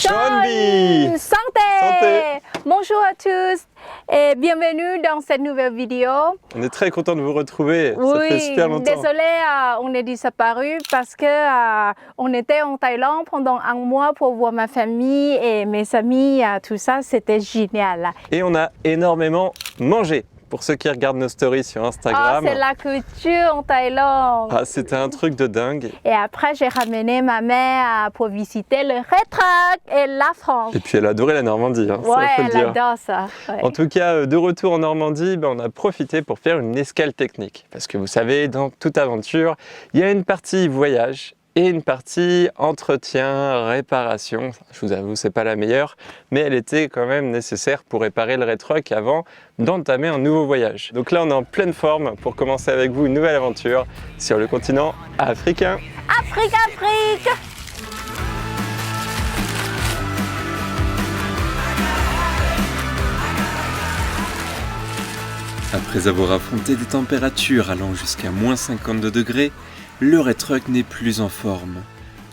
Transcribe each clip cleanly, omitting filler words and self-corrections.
John! Santé! Bonjour à tous et bienvenue dans cette nouvelle vidéo. On est très content de vous retrouver, Oui, ça fait super longtemps. Désolé, on est disparu parce que on était en Thaïlande pendant un mois pour voir ma famille et mes amis, tout ça, c'était génial. Et on a énormément mangé. Pour ceux qui regardent nos stories sur Instagram. C'est la culture en Thaïlande. C'était un truc de dingue. Et après, j'ai ramené ma mère pour visiter le Red Truck et la France. Et puis elle adorait la Normandie, Ouais, ça faut le elle dire. adore ça. Ouais. En tout cas, de retour en Normandie, on a profité pour faire une escale technique. Parce que vous savez, dans toute aventure, il y a une partie voyage et une partie entretien, réparation. Je vous avoue, c'est pas la meilleure, mais elle était quand même nécessaire pour réparer le Red Truck avant d'entamer un nouveau voyage. Donc là, on est en pleine forme pour commencer avec vous une nouvelle aventure sur le continent africain. Afrique! Après avoir affronté des températures allant jusqu'à moins 52 degrés, le Red Truck n'est plus en forme.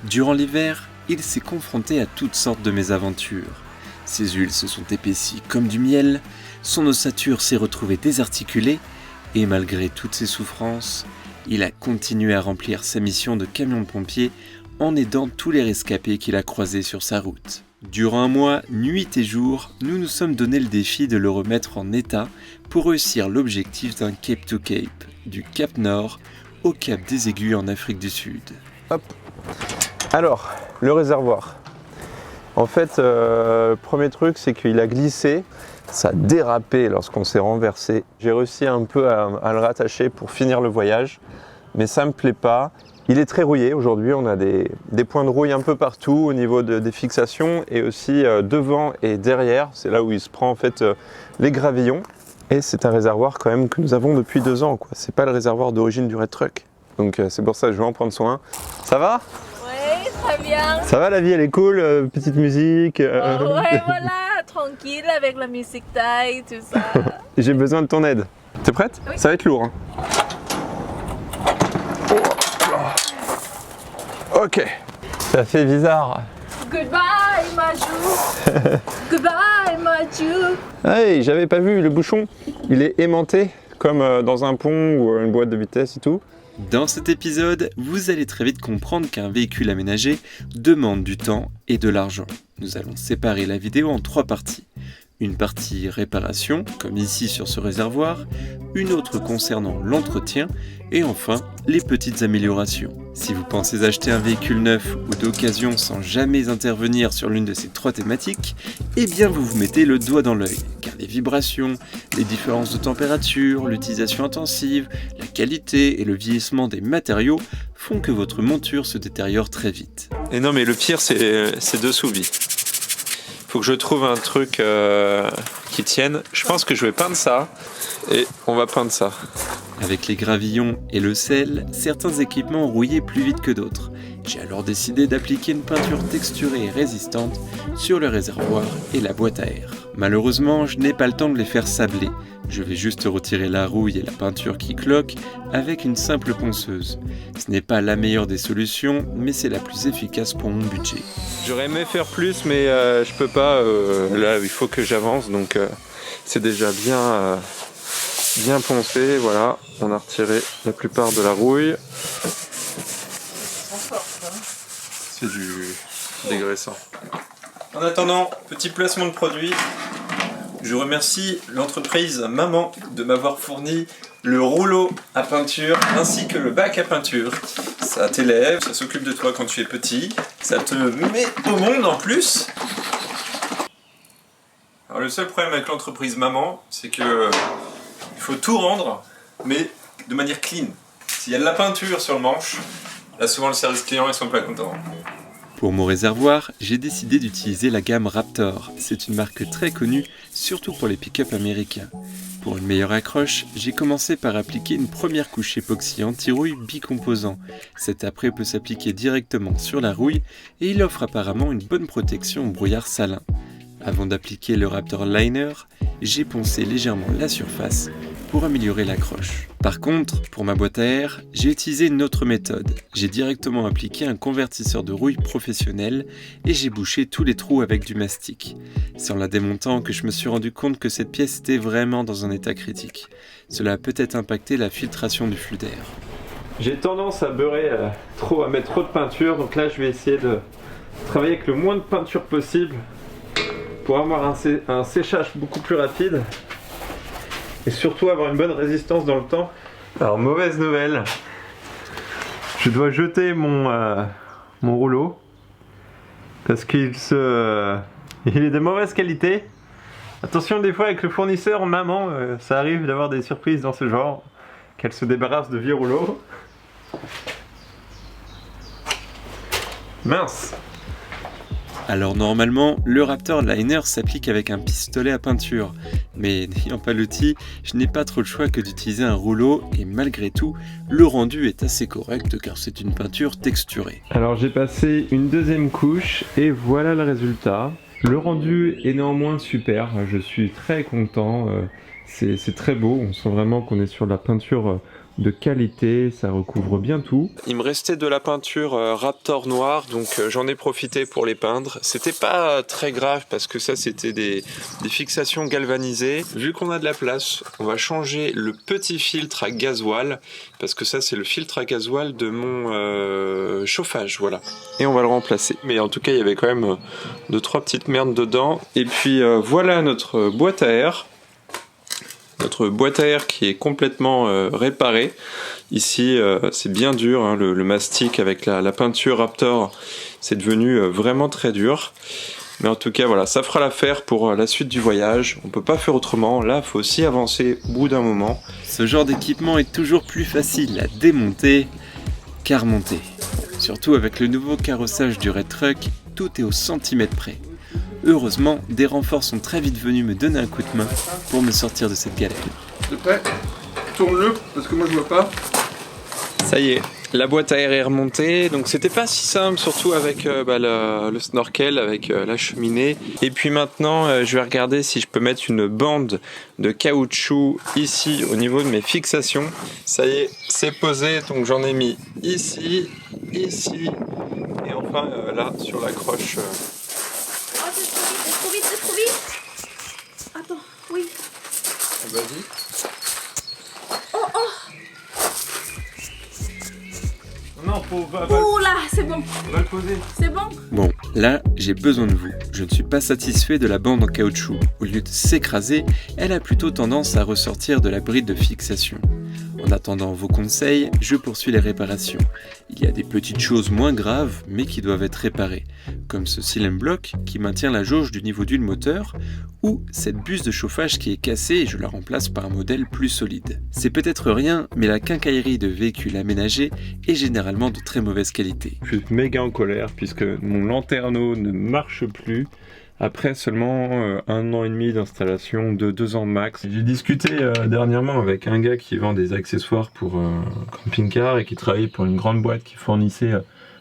Durant l'hiver, il s'est confronté à toutes sortes de mésaventures. Ses huiles se sont épaissies comme du miel, son ossature s'est retrouvée désarticulée, et malgré toutes ses souffrances, il a continué à remplir sa mission de camion-pompier en aidant tous les rescapés qu'il a croisés sur sa route. Durant un mois, nuit et jour, nous nous sommes donné le défi de le remettre en état pour réussir l'objectif d'un Cape to Cape, du Cap Nord au Cap des Aiguilles en Afrique du Sud. Hop. Alors, le réservoir. En fait, premier truc, c'est qu'il a glissé. Ça a dérapé lorsqu'on s'est renversé. J'ai réussi un peu à le rattacher pour finir le voyage, mais ça me plaît pas. Il est très rouillé aujourd'hui, on a des points de rouille un peu partout au niveau des fixations et aussi devant et derrière, c'est là où il se prend en fait les gravillons. Et c'est un réservoir quand même que nous avons depuis 2 ans, quoi. C'est pas le réservoir d'origine du Red Truck. Donc c'est pour ça que je vais en prendre soin. Ça va? Oui, très bien. Ça va, la vie elle est cool, petite musique. Ouais, voilà, tranquille avec la musique thaï, tout ça. J'ai besoin de ton aide. T'es prête? Oui. Ça va être lourd. Hein. Ok. Ça fait bizarre. Goodbye, Majou. Goodbye, Majou. Hey, j'avais pas vu le bouchon. Il est aimanté comme dans un pont ou une boîte de vitesse et tout. Dans cet épisode, vous allez très vite comprendre qu'un véhicule aménagé demande du temps et de l'argent. Nous allons séparer la vidéo en 3 parties. Une partie réparation, comme ici sur ce réservoir, une autre concernant l'entretien, et enfin, les petites améliorations. Si vous pensez acheter un véhicule neuf ou d'occasion sans jamais intervenir sur l'une de ces 3 thématiques, eh bien vous vous mettez le doigt dans l'œil, car les vibrations, les différences de température, l'utilisation intensive, la qualité et le vieillissement des matériaux font que votre monture se détériore très vite. Et non, mais le pire, c'est dessous vie. Faut que je trouve un truc qui tienne. Je pense que je vais peindre ça et on va peindre ça. Avec les gravillons et le sel, certains équipements rouillaient plus vite que d'autres. J'ai alors décidé d'appliquer une peinture texturée et résistante sur le réservoir et la boîte à air. Malheureusement, je n'ai pas le temps de les faire sabler. Je vais juste retirer la rouille et la peinture qui cloquent avec une simple ponceuse. Ce n'est pas la meilleure des solutions, mais c'est la plus efficace pour mon budget. J'aurais aimé faire plus, mais je peux pas. Là, il faut que j'avance, donc c'est déjà bien poncé. Voilà, on a retiré la plupart de la rouille. C'est du dégraissant. En attendant, petit placement de produit. Je remercie l'entreprise Maman de m'avoir fourni le rouleau à peinture ainsi que le bac à peinture. Ça t'élève, ça s'occupe de toi quand tu es petit, ça te met au monde en plus. Alors le seul problème avec l'entreprise Maman, c'est que il faut tout rendre, mais de manière clean. S'il y a de la peinture sur le manche, là souvent le service client ils sont pas contents. Pour mon réservoir, j'ai décidé d'utiliser la gamme Raptor. C'est une marque très connue, surtout pour les pick-up américains. Pour une meilleure accroche, j'ai commencé par appliquer une première couche époxy anti-rouille bicomposant. Cet après peut s'appliquer directement sur la rouille et il offre apparemment une bonne protection au brouillard salin. Avant d'appliquer le Raptor Liner, j'ai poncé légèrement la surface, pour améliorer l'accroche. Par contre, pour ma boîte à air, j'ai utilisé une autre méthode. J'ai directement appliqué un convertisseur de rouille professionnel et j'ai bouché tous les trous avec du mastic. C'est en la démontant que je me suis rendu compte que cette pièce était vraiment dans un état critique. Cela a peut-être impacté la filtration du flux d'air. J'ai tendance à beurrer à mettre trop de peinture, donc là je vais essayer de travailler avec le moins de peinture possible pour avoir un séchage beaucoup plus rapide et surtout avoir une bonne résistance dans le temps. Alors mauvaise nouvelle, je dois jeter mon rouleau parce qu'il est de mauvaise qualité. Attention, des fois avec le fournisseur maman, ça arrive d'avoir des surprises dans ce genre, qu'elle se débarrasse de vieux rouleaux. Mince. Alors normalement, le Raptor Liner s'applique avec un pistolet à peinture, mais n'ayant pas l'outil, je n'ai pas trop le choix que d'utiliser un rouleau et malgré tout, le rendu est assez correct car c'est une peinture texturée. Alors j'ai passé une deuxième couche et voilà le résultat. Le rendu est néanmoins super, je suis très content, c'est très beau, on sent vraiment qu'on est sur de la peinture de qualité, ça recouvre bien tout. Il me restait de la peinture Raptor noire, donc j'en ai profité pour les peindre. C'était pas très grave parce que ça c'était des fixations galvanisées. Vu qu'on a de la place, on va changer le petit filtre à gasoil, parce que ça c'est le filtre à gasoil de mon chauffage, voilà. Et on va le remplacer. Mais en tout cas il y avait quand même 2-3 petites merdes dedans. Et puis voilà notre boîte à air. Notre boîte à air qui est complètement réparée. Ici, c'est bien dur, hein, le mastic avec la peinture Raptor, c'est devenu vraiment très dur. Mais en tout cas, voilà, ça fera l'affaire pour la suite du voyage. On peut pas faire autrement. Là, il faut aussi avancer au bout d'un moment. Ce genre d'équipement est toujours plus facile à démonter qu'à remonter. Surtout avec le nouveau carrossage du Red Truck, tout est au centimètre près. Heureusement, des renforts sont très vite venus me donner un coup de main pour me sortir de cette galère. De près, tourne-le parce que moi je vois pas. Ça y est, la boîte à air est remontée, donc c'était pas si simple, surtout avec le snorkel, avec la cheminée. Et puis maintenant, je vais regarder si je peux mettre une bande de caoutchouc ici au niveau de mes fixations. Ça y est, c'est posé, donc j'en ai mis ici, ici, et enfin là sur l'accroche. C'est trop vite. Attends, oui. Vas-y. Non, Oh là, c'est bon. va le poser. C'est bon. Bon, là, j'ai besoin de vous. Je ne suis pas satisfait de la bande en caoutchouc. Au lieu de s'écraser, elle a plutôt tendance à ressortir de la bride de fixation. En attendant vos conseils, je poursuis les réparations. Il y a des petites choses moins graves, mais qui doivent être réparées, comme ce cylindre bloc qui maintient la jauge du niveau d'huile moteur, ou cette buse de chauffage qui est cassée et je la remplace par un modèle plus solide. C'est peut-être rien, mais la quincaillerie de véhicules aménagés est généralement de très mauvaise qualité. Je suis méga en colère puisque mon lanterneau ne marche plus. Après seulement 1 an et demi d'installation, de 2 ans max. J'ai discuté dernièrement avec un gars qui vend des accessoires pour camping-car et qui travaillait pour une grande boîte qui fournissait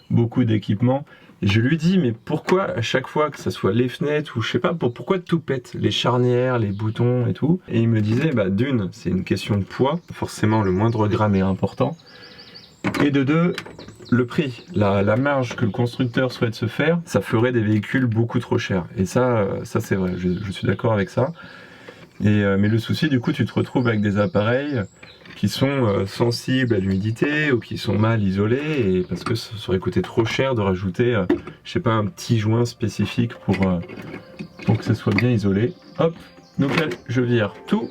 beaucoup d'équipements. Et je lui dis mais pourquoi à chaque fois que ça soit les fenêtres ou je sais pas, pourquoi tout pète, les charnières, les boutons et tout. Et il me disait bah d'une, c'est une question de poids, forcément le moindre gramme est important. Et de deux, le prix, la marge que le constructeur souhaite se faire, ça ferait des véhicules beaucoup trop chers. Et ça c'est vrai, je suis d'accord avec ça. Mais le souci, du coup, tu te retrouves avec des appareils qui sont sensibles à l'humidité ou qui sont mal isolés, et parce que ça aurait coûté trop cher de rajouter, je sais pas, un petit joint spécifique pour que ça soit bien isolé. Hop, donc là, je vire tout.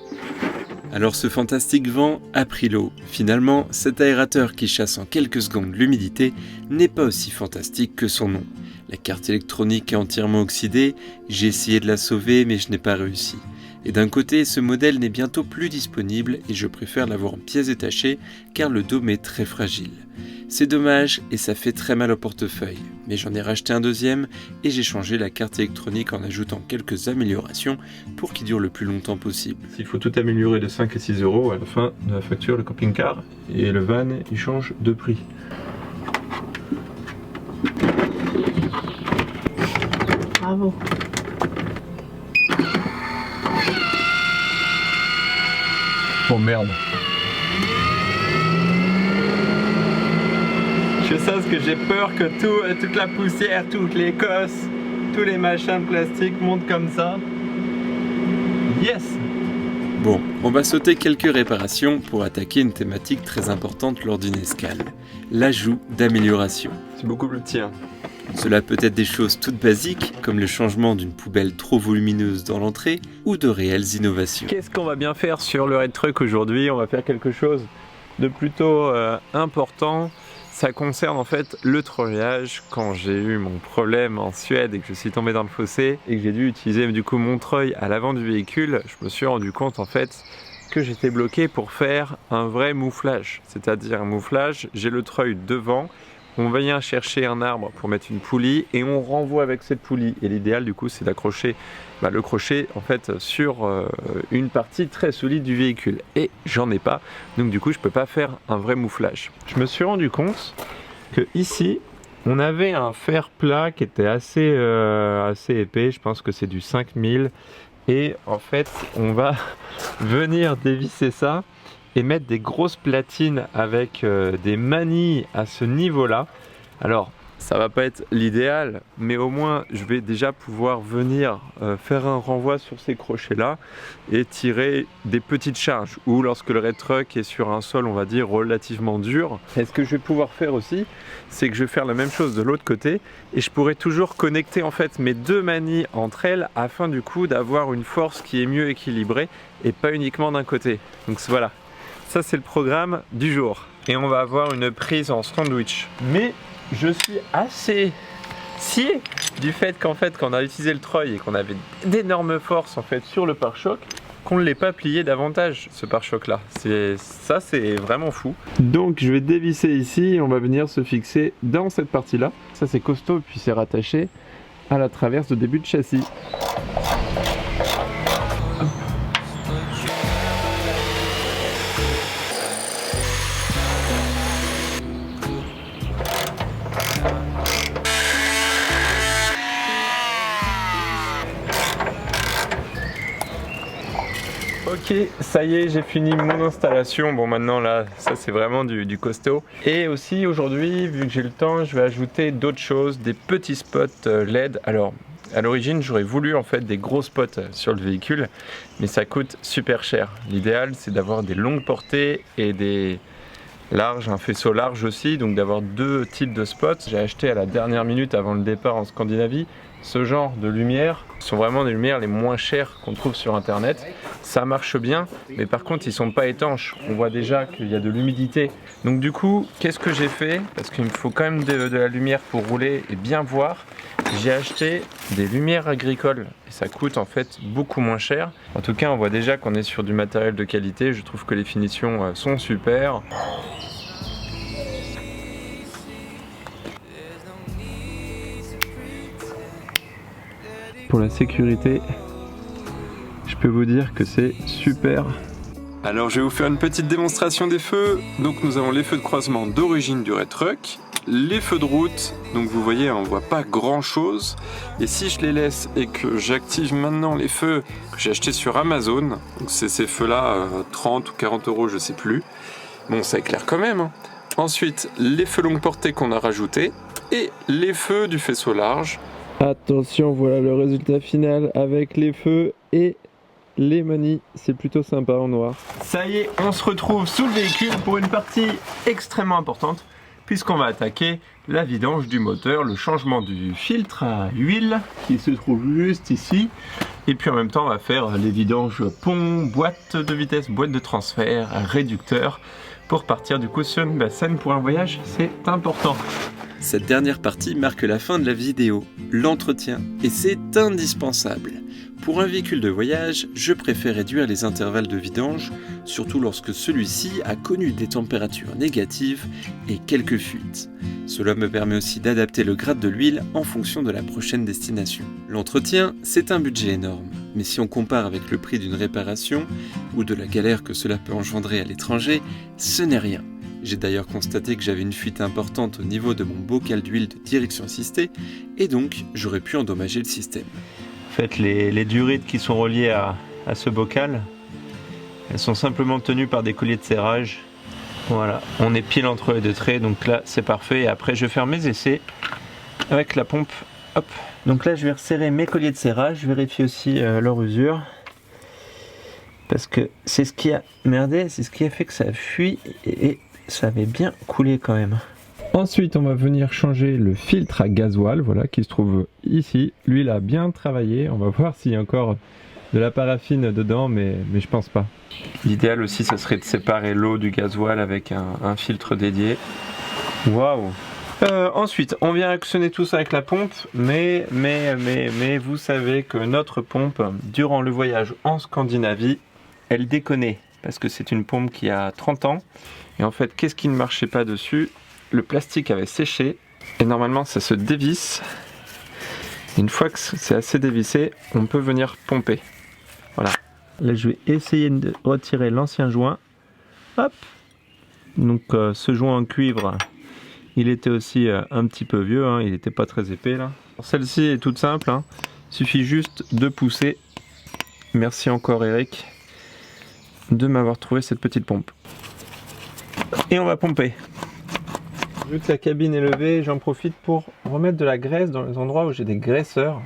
Alors ce fantastique vent a pris l'eau. Finalement, cet aérateur qui chasse en quelques secondes l'humidité n'est pas aussi fantastique que son nom. La carte électronique est entièrement oxydée, j'ai essayé de la sauver mais je n'ai pas réussi. Et d'un côté, ce modèle n'est bientôt plus disponible et je préfère l'avoir en pièces détachées car le dôme est très fragile. C'est dommage et ça fait très mal au portefeuille, mais j'en ai racheté un deuxième et j'ai changé la carte électronique en ajoutant quelques améliorations pour qu'il dure le plus longtemps possible. S'il faut tout améliorer de 5 à 6 euros à la fin de la facture, le camping-car et le van, ils changent de prix. Bravo. Oh merde. Je fais ça parce que j'ai peur que toute la poussière, toutes les cosses, tous les machins de plastique montent comme ça. Yes! Bon, on va sauter quelques réparations pour attaquer une thématique très importante lors d'une escale, l'ajout d'amélioration. C'est beaucoup plus petit. Hein. Cela peut être des choses toutes basiques, comme le changement d'une poubelle trop volumineuse dans l'entrée, ou de réelles innovations. Qu'est-ce qu'on va bien faire sur le Red Truck aujourd'hui? On va faire quelque chose de plutôt important. Ça concerne en fait le treuillage. Quand j'ai eu mon problème en Suède et que je suis tombé dans le fossé et que j'ai dû utiliser du coup mon treuil à l'avant du véhicule, je me suis rendu compte en fait que j'étais bloqué pour faire un vrai mouflage. C'est-à-dire un mouflage, j'ai le treuil devant, on vient chercher un arbre pour mettre une poulie et on renvoie avec cette poulie. Et l'idéal du coup c'est d'accrocher le crochet en fait sur une partie très solide du véhicule. Et j'en ai pas, donc du coup je peux pas faire un vrai mouflage. Je me suis rendu compte que ici on avait un fer plat qui était assez épais, je pense que c'est du 5000. Et en fait on va venir dévisser ça et mettre des grosses platines avec des manilles à ce niveau-là. Alors, ça va pas être l'idéal, mais au moins je vais déjà pouvoir venir faire un renvoi sur ces crochets-là et tirer des petites charges. Ou lorsque le Red Truck est sur un sol, on va dire, relativement dur. Et ce que je vais pouvoir faire aussi, c'est que je vais faire la même chose de l'autre côté et je pourrai toujours connecter en fait mes deux manilles entre elles afin du coup d'avoir une force qui est mieux équilibrée et pas uniquement d'un côté. Donc voilà. Ça c'est le programme du jour et on va avoir une prise en sandwich. Mais je suis assez scié du fait qu'en fait quand on a utilisé le treuil et qu'on avait d'énormes forces en fait sur le pare-choc, qu'on ne l'ait pas plié davantage ce pare-choc là. Ça c'est vraiment fou. Donc je vais dévisser ici et on va venir se fixer dans cette partie là. Ça c'est costaud puis c'est rattaché à la traverse de début de châssis. Ok, ça y est, j'ai fini mon installation. Bon maintenant là, ça c'est vraiment du costaud. Et aussi aujourd'hui, vu que j'ai le temps, je vais ajouter d'autres choses, des petits spots LED. Alors à l'origine, j'aurais voulu en fait des gros spots sur le véhicule, mais ça coûte super cher. L'idéal c'est d'avoir des longues portées et des larges, un faisceau large aussi, donc d'avoir deux types de spots. J'ai acheté à la dernière minute avant le départ en Scandinavie ce genre de lumière. Ce sont vraiment des lumières les moins chères qu'on trouve sur internet. Ça marche bien, mais par contre ils sont pas étanches. On voit déjà qu'il y a de l'humidité. Donc du coup, qu'est-ce que j'ai fait? Parce qu'il me faut quand même de la lumière pour rouler et bien voir. J'ai acheté des lumières agricoles et ça coûte en fait beaucoup moins cher. En tout cas, on voit déjà qu'on est sur du matériel de qualité. Je trouve que les finitions sont super. Pour la sécurité, je peux vous dire que c'est super. Alors je vais vous faire une petite démonstration des feux. Donc nous avons les feux de croisement d'origine du Red Truck, les feux de route, donc vous voyez on voit pas grand chose. Et si je les laisse et que j'active maintenant les feux que j'ai achetés sur Amazon, donc c'est ces feux là 30 ou 40 euros je sais plus, bon ça éclaire quand même. Ensuite les feux longue portée qu'on a rajoutés et les feux du faisceau large. Attention, voilà le résultat final avec les feux et les manilles. C'est plutôt sympa en noir. Ça y est, on se retrouve sous le véhicule pour une partie extrêmement importante puisqu'on va attaquer la vidange du moteur, le changement du filtre à huile qui se trouve juste ici. Et puis en même temps, on va faire les vidanges pont, boîte de vitesse, boîte de transfert, réducteur pour partir du coup sur une scène pour un voyage. C'est important. Cette dernière partie marque la fin de la vidéo, l'entretien, et c'est indispensable. Pour un véhicule de voyage, je préfère réduire les intervalles de vidange, surtout lorsque celui-ci a connu des températures négatives et quelques fuites. Cela me permet aussi d'adapter le grade de l'huile en fonction de la prochaine destination. L'entretien, c'est un budget énorme, mais si on compare avec le prix d'une réparation ou de la galère que cela peut engendrer à l'étranger, ce n'est rien. J'ai d'ailleurs constaté que j'avais une fuite importante au niveau de mon bocal d'huile de direction assistée et donc j'aurais pu endommager le système. En fait, les durites qui sont reliées à ce bocal Elles sont simplement tenues par des colliers de serrage. Voilà, on est pile entre les deux traits, donc là c'est parfait. Et après je vais faire mes essais avec la pompe. Hop. Donc là je vais resserrer mes colliers de serrage, je vérifie aussi leur usure. Parce que c'est ce qui a merdé, c'est ce qui a fait que ça a fui et ça avait bien coulé quand même. Ensuite on va venir changer le filtre à gasoil, voilà, qui se trouve ici. Lui il a bien travaillé, on va voir s'il y a encore de la paraffine dedans, mais je pense pas. L'idéal aussi, ça serait de séparer l'eau du gasoil avec un filtre dédié. Waouh! Ensuite, on vient actionner tout ça avec la pompe, mais vous savez que notre pompe, durant le voyage en Scandinavie, elle déconnait, parce que c'est une pompe qui a 30 ans. Et en fait, qu'est-ce qui ne marchait pas dessus? Le plastique avait séché, et normalement ça se dévisse. Une fois que c'est assez dévissé, on peut venir pomper. Voilà. Là, je vais essayer de retirer l'ancien joint. Hop. Donc, ce joint en cuivre, il était aussi un petit peu vieux. Hein. Il n'était pas très épais là. Celle-ci est toute simple. Hein. Il suffit juste de pousser. Merci encore Eric de m'avoir trouvé cette petite pompe. Et on va pomper. Vu que la cabine est levée, j'en profite pour remettre de la graisse dans les endroits où j'ai des graisseurs.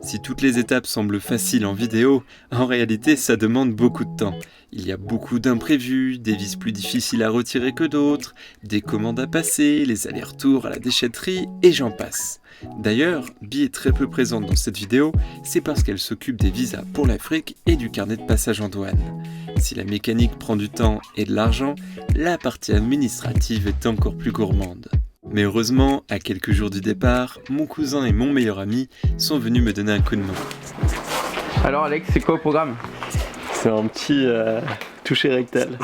Si toutes les étapes semblent faciles en vidéo, en réalité ça demande beaucoup de temps. Il y a beaucoup d'imprévus, des vis plus difficiles à retirer que d'autres, des commandes à passer, les allers-retours à la déchetterie et j'en passe. D'ailleurs, Bi est très peu présente dans cette vidéo, c'est parce qu'elle s'occupe des visas pour l'Afrique et du carnet de passage en douane. Si la mécanique prend du temps et de l'argent, la partie administrative est encore plus gourmande. Mais heureusement, à quelques jours du départ, mon cousin et mon meilleur ami sont venus me donner un coup de main. Alors Alex, c'est quoi au programme? C'est un petit toucher rectal.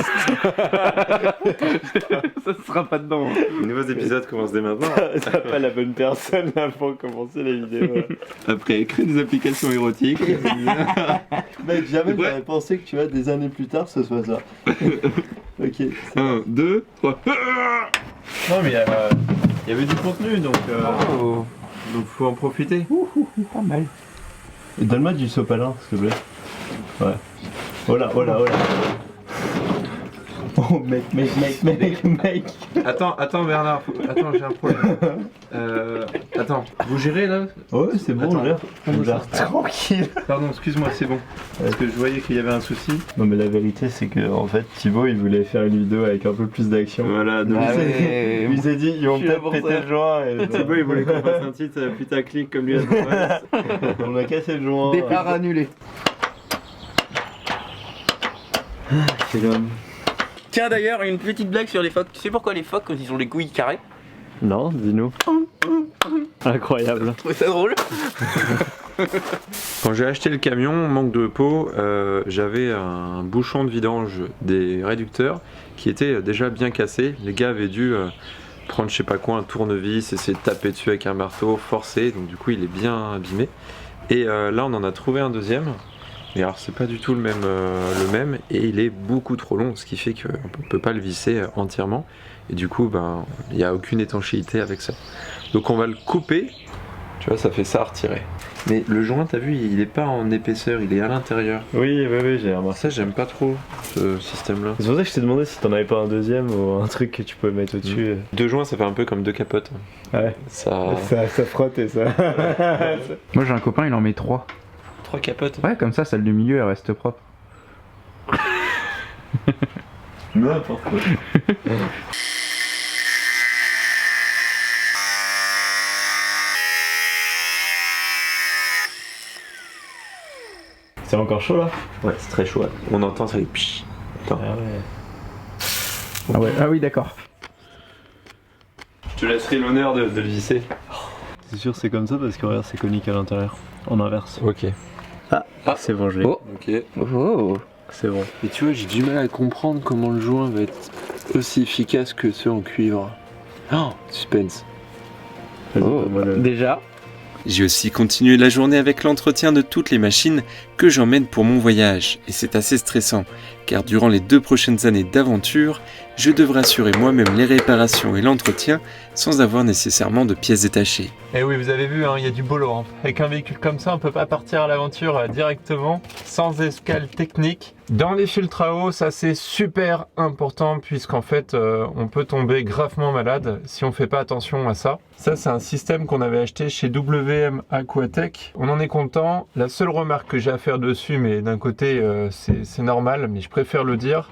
Ça sera pas dedans. Les nouveaux épisodes commencent dès maintenant. T'as pas la bonne personne là pour commencer la vidéo. Après, écrire des applications érotiques. Mec, jamais j'aurais pensé que tu vois des années plus tard ce soit ça. Ok. 1, 2, 3. Non mais il y avait du contenu donc faut en profiter. Pas mal. Et donne-moi du sopalin s'il te plaît. Ouais. Oh là, oh là, oh là. Oh mec. Attends Bernard, attends j'ai un problème. Attends, vous gérez là? Ouais c'est bon, on gère tranquille. Pardon, excuse-moi, c'est bon. Parce que je voyais qu'il y avait un souci. Non mais la vérité c'est que en fait Thibaut il voulait faire une vidéo avec un peu plus d'action. Voilà, donc il s'est dit ils vont peut-être péter le joint. Et Thibaut il voulait qu'on fasse un titre putaclic comme lui. On a cassé le joint. Départ annulé. C'est l'homme. Tiens d'ailleurs, une petite blague sur les phoques. Tu sais pourquoi les phoques, quand ils ont les couilles carrées? Non, dis-nous. Incroyable. Je trouvais ça drôle. Quand j'ai acheté le camion, manque de peau, j'avais un bouchon de vidange des réducteurs qui était déjà bien cassé. Les gars avaient dû prendre je sais pas quoi, un tournevis, essayer de taper dessus avec un marteau, forcer, donc du coup il est bien abîmé. Et là on en a trouvé un deuxième. Et alors c'est pas du tout le même et il est beaucoup trop long, ce qui fait qu'on ne peut pas le visser entièrement et du coup ben il n'y a aucune étanchéité avec ça. Donc on va le couper, tu vois ça fait ça à retirer. Mais le joint t'as vu il est pas en épaisseur, il est à l'intérieur. Oui j'ai remarqué. Ça j'aime pas trop ce système là. C'est pour ça que je t'ai demandé si t'en avais pas un deuxième ou un truc que tu pouvais mettre au-dessus. Deux joints ça fait un peu comme deux capotes. Ouais. Ça frotte et ça. Moi j'ai un copain, il en met 3. 3 capotes. Ouais, comme ça, celle du milieu, elle reste propre. N'importe quoi. C'est encore chaud là? Ouais c'est très chaud. Là. On entend ça les psh. Attends. Ah oui, d'accord. Je te laisserai l'honneur de le visser. C'est sûr c'est comme ça parce que regarde c'est conique à l'intérieur. En inverse. Ok. Ah c'est bon je l'ai. Oh. Ok. Oh. C'est bon. Et tu vois, j'ai du mal à comprendre comment le joint va être aussi efficace que ceux en cuivre. Oh, suspense. Oh. Déjà, J'ai aussi continué la journée avec l'entretien de toutes les machines que j'emmène pour mon voyage, et c'est assez stressant, car durant les 2 prochaines années d'aventure, je devrais assurer moi-même les réparations et l'entretien sans avoir nécessairement de pièces détachées. Et oui, vous avez vu, il y a du boulot. Avec un véhicule comme ça, on ne peut pas partir à l'aventure directement, sans escale technique. Dans les filtres à eau, ça c'est super important, puisqu'en fait, on peut tomber gravement malade si on ne fait pas attention à ça. Ça, c'est un système qu'on avait acheté chez WM Aquatech. On en est content. La seule remarque que j'ai à faire dessus, mais d'un côté, c'est normal, mais je préfère le dire,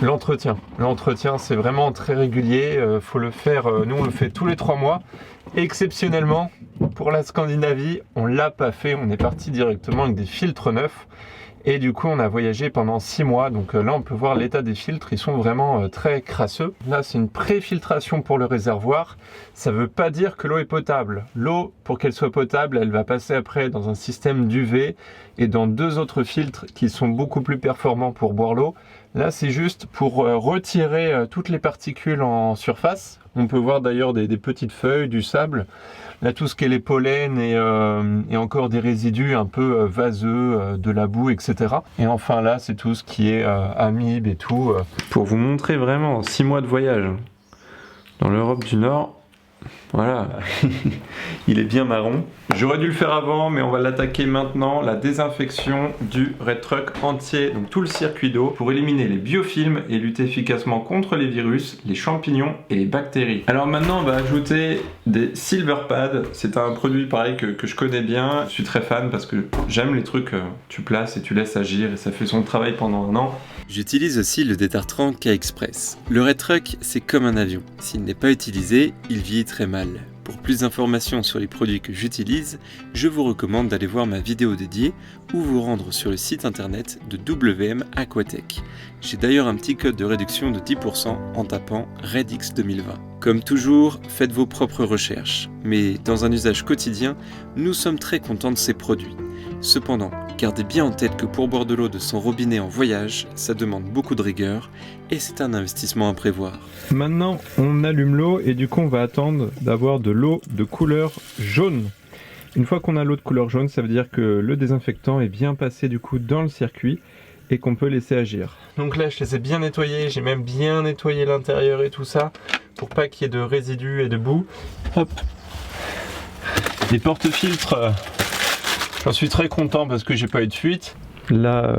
l'entretien. L'entretien, c'est vraiment très régulier. Faut le faire, nous on le fait tous les 3 mois. Exceptionnellement, pour la Scandinavie, on l'a pas fait. On est parti directement avec des filtres neufs. Et du coup, on a voyagé pendant 6 mois. Donc là, on peut voir l'état des filtres. Ils sont vraiment très crasseux. Là, c'est une pré-filtration pour le réservoir. Ça ne veut pas dire que l'eau est potable. L'eau, pour qu'elle soit potable, elle va passer après dans un système d'UV et dans 2 autres filtres qui sont beaucoup plus performants pour boire l'eau. Là, c'est juste pour retirer toutes les particules en surface. On peut voir d'ailleurs des petites feuilles, du sable. Là, tout ce qui est les pollens et encore des résidus un peu vaseux, de la boue, etc. Et enfin là, c'est tout ce qui est amibes et tout. Pour vous montrer vraiment 6 mois de voyage dans l'Europe du Nord. Voilà, il est bien marron. J'aurais dû le faire avant, mais on va l'attaquer maintenant. La désinfection du Red Truck entier, donc tout le circuit d'eau, pour éliminer les biofilms et lutter efficacement contre les virus, les champignons et les bactéries. Alors maintenant, on va ajouter des Silver Pads. C'est un produit pareil que je connais bien. Je suis très fan parce que j'aime les trucs tu places et tu laisses agir et ça fait son travail pendant 1 an. J'utilise aussi le détartrant K-Express. Le Red Truck, c'est comme un avion. S'il n'est pas utilisé, il vieillit très mal. Pour plus d'informations sur les produits que j'utilise, je vous recommande d'aller voir ma vidéo dédiée ou vous rendre sur le site internet de WM Aquatech. J'ai d'ailleurs un petit code de réduction de 10% en tapant REDX 2020. Comme toujours, faites vos propres recherches, mais dans un usage quotidien, nous sommes très contents de ces produits. Cependant, gardez bien en tête que pour boire de l'eau de son robinet en voyage, ça demande beaucoup de rigueur et c'est un investissement à prévoir. Maintenant, on allume l'eau et du coup, on va attendre d'avoir de l'eau de couleur jaune. Une fois qu'on a l'eau de couleur jaune, ça veut dire que le désinfectant est bien passé du coup dans le circuit et qu'on peut laisser agir. Donc là, je les ai bien nettoyés, j'ai même bien nettoyé l'intérieur et tout ça pour pas qu'il y ait de résidus et de boue. Hop. Les porte-filtres, j'en suis très content parce que j'ai pas eu de fuite. Là,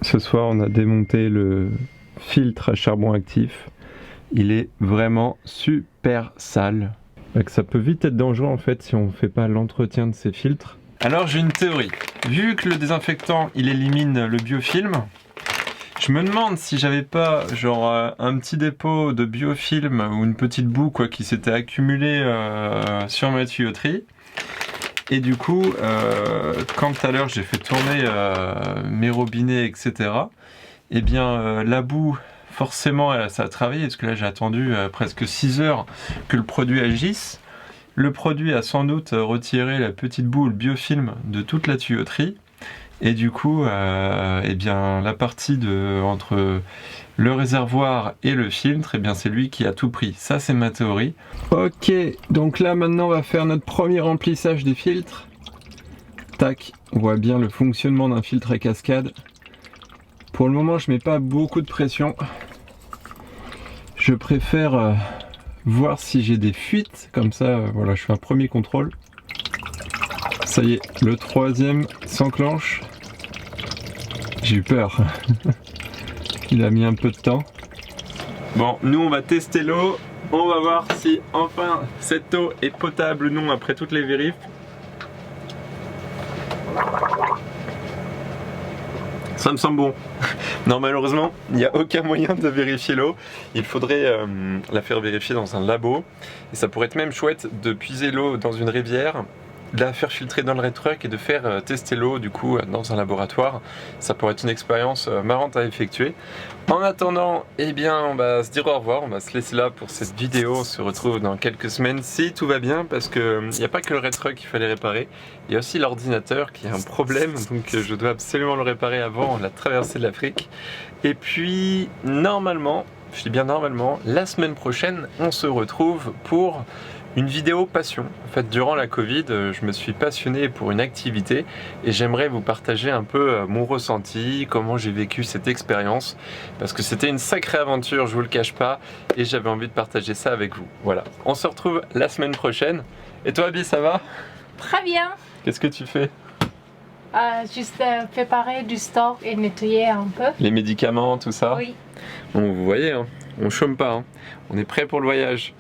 ce soir, on a démonté le filtre à charbon actif. Il est vraiment super sale. Ça peut vite être dangereux en fait si on ne fait pas l'entretien de ces filtres. Alors j'ai une théorie. Vu que le désinfectant il élimine le biofilm, je me demande si j'avais pas genre un petit dépôt de biofilm ou une petite boue quoi qui s'était accumulée sur ma tuyauterie. Et du coup, quand tout à l'heure j'ai fait tourner mes robinets, etc., eh bien la boue, forcément ça a travaillé, parce que là j'ai attendu presque 6 heures que le produit agisse. Le produit a sans doute retiré la petite boue, le biofilm de toute la tuyauterie. Et du coup, eh bien, la partie entre le réservoir et le filtre, eh bien, c'est lui qui a tout pris. Ça, c'est ma théorie. Ok, donc là, maintenant, on va faire notre premier remplissage des filtres. Tac, on voit bien le fonctionnement d'un filtre à cascade. Pour le moment, je mets pas beaucoup de pression. Je préfère voir si j'ai des fuites. Comme ça, voilà, je fais un premier contrôle. Ça y est, le troisième s'enclenche. J'ai eu peur. Il a mis un peu de temps. Bon, nous on va tester l'eau. On va voir si enfin cette eau est potable ou non après toutes les vérifs. Ça me semble bon. Non, malheureusement, il n'y a aucun moyen de vérifier l'eau. Il faudrait la faire vérifier dans un labo. Et ça pourrait être même chouette de puiser l'eau dans une rivière, de la faire filtrer dans le Red Truck et de faire tester l'eau du coup dans un laboratoire. Ça pourrait être une expérience marrante à effectuer. En attendant, eh bien, on va se dire au revoir, on va se laisser là pour cette vidéo. On se retrouve dans quelques semaines si tout va bien, parce que il n'y a pas que le Red Truck qu'il fallait réparer, il y a aussi l'ordinateur qui a un problème, donc je dois absolument le réparer avant la traversée de l'Afrique. Et puis normalement, je dis bien normalement, la semaine prochaine, on se retrouve pour Une vidéo passion. En fait, durant la Covid, je me suis passionné pour une activité et j'aimerais vous partager un peu mon ressenti, comment j'ai vécu cette expérience, parce que c'était une sacrée aventure, je vous le cache pas, et j'avais envie de partager ça avec vous. Voilà. On se retrouve la semaine prochaine. Et toi, Abby, ça va? Très bien. Qu'est-ce que tu fais? Juste préparer du stock et nettoyer un peu. Les médicaments, tout ça? Oui. Bon, vous voyez, hein, on chôme pas, hein. On est prêt pour le voyage.